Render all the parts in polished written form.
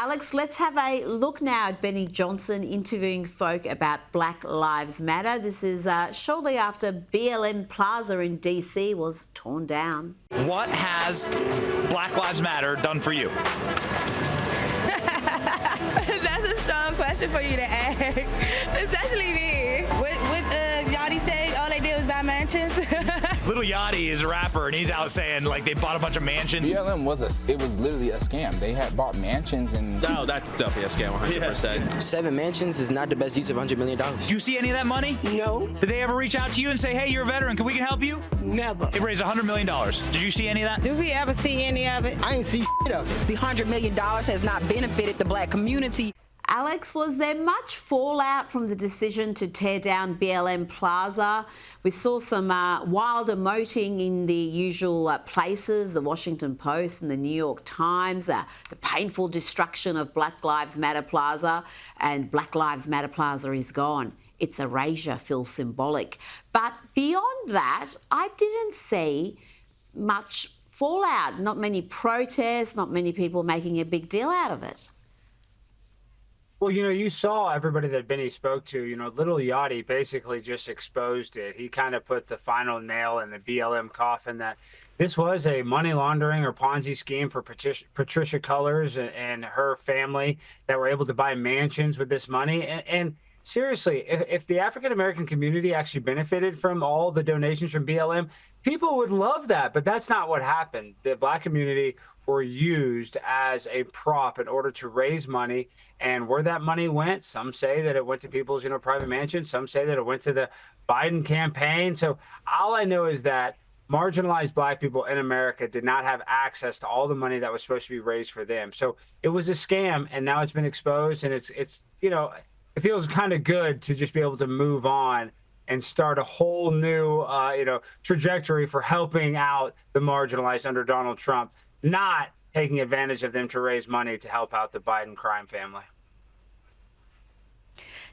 Alex, let's have a look now at Benny Johnson interviewing folk about Black Lives Matter. This is shortly after BLM Plaza in DC was torn down. What has Black Lives Matter done for you? That's a strong question for you to ask. Especially me. What Yachty say? All they did was buy mansions? Lil Yachty is a rapper, and he's out saying, like, they bought a bunch of mansions. BLM was literally a scam. They had bought mansions and... No, that's definitely a scam, 100%. 7 mansions is not the best use of $100 million. Do you see any of that money? No. Did they ever reach out to you and say, hey, you're a veteran, we can help you? Never. They raised $100 million. Did you see any of that? Do we ever see any of it? I ain't see shit of it. The $100 million has not benefited the black community. Alex, was there much fallout from the decision to tear down BLM Plaza? We saw some wild emoting in the usual places, the Washington Post and the New York Times, the painful destruction of Black Lives Matter Plaza, and Black Lives Matter Plaza is gone. Its erasure feels symbolic. But beyond that, I didn't see much fallout, not many protests, not many people making a big deal out of it. Well, you saw everybody that Benny spoke to, Lil Yachty basically just exposed it. He kind of put the final nail in the BLM coffin that this was a money laundering or Ponzi scheme for Patrisse Cullors and her family that were able to buy mansions with this money. And seriously, if the African-American community actually benefited from all the donations from BLM, people would love that. But that's not what happened. The black community were used as a prop in order to raise money. And where that money went, some say that it went to people's, private mansions. Some say that it went to the Biden campaign. So all I know is that marginalized black people in America did not have access to all the money that was supposed to be raised for them. So it was a scam, and now it's been exposed, and it's it feels kind of good to just be able to move on and start a whole new, trajectory for helping out the marginalized under Donald Trump, not taking advantage of them to raise money to help out the Biden crime family.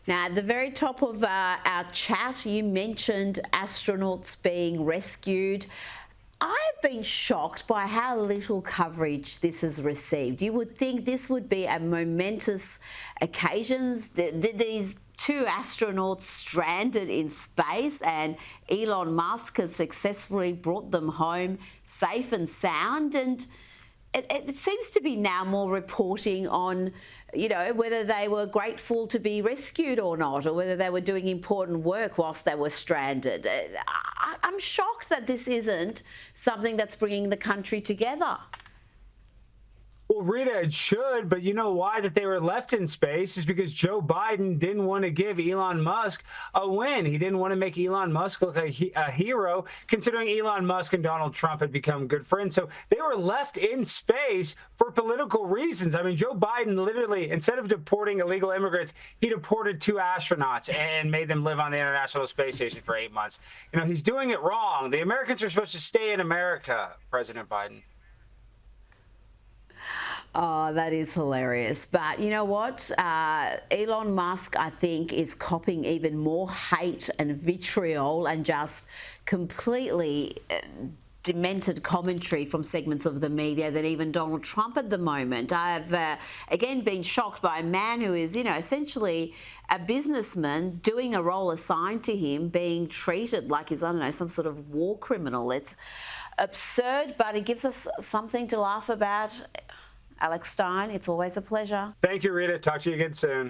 Now, at the very top of our chat, you mentioned astronauts being rescued. I've been shocked by how little coverage this has received. You would think this would be a momentous occasion. These 2 astronauts stranded in space, and Elon Musk has successfully brought them home safe and sound. And it seems to be now more reporting on, whether they were grateful to be rescued or not, or whether they were doing important work whilst they were stranded. I'm shocked that this isn't something that's bringing the country together. Well, Rita, it should, but you know why that they were left in space is because Joe Biden didn't want to give Elon Musk a win. He didn't want to make Elon Musk look like a hero, considering Elon Musk and Donald Trump had become good friends. So they were left in space for political reasons. I mean, Joe Biden literally, instead of deporting illegal immigrants, he deported 2 astronauts and made them live on the International Space Station for 8 months. He's doing it wrong. The Americans are supposed to stay in America, President Biden. Oh, that is hilarious. But you know what? Elon Musk, I think, is copping even more hate and vitriol and just completely demented commentary from segments of the media than even Donald Trump at the moment. I've, again, been shocked by a man who is, essentially a businessman doing a role assigned to him, being treated like he's, some sort of war criminal. It's absurd, but it gives us something to laugh about. Alex Stein, it's always a pleasure. Thank you, Rita. Talk to you again soon.